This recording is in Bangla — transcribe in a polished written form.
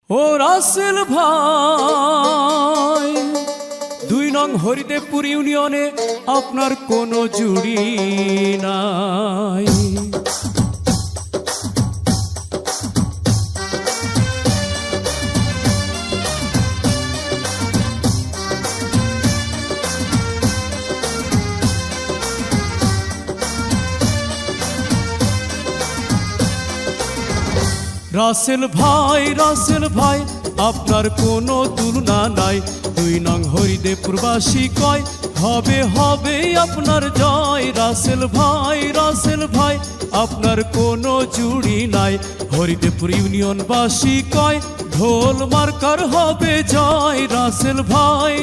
ও রাসেল ভাই, ২ নং হরিদেবপুর ইউনিয়নে আপনার কোনো জুড়ি নাই। রাসেল ভাই আপনার কোনো তুলনা নাই। ২ নং হরিদেবপুরবাসী কয় হবে হবে আপনার জয়। রাসেল ভাই আপনার কোনো জুড়ি নাই। হরিদেবপুর ইউনিয়নবাসী কয় ঢোল মার্কার হবে জয়। রাসেল ভাই।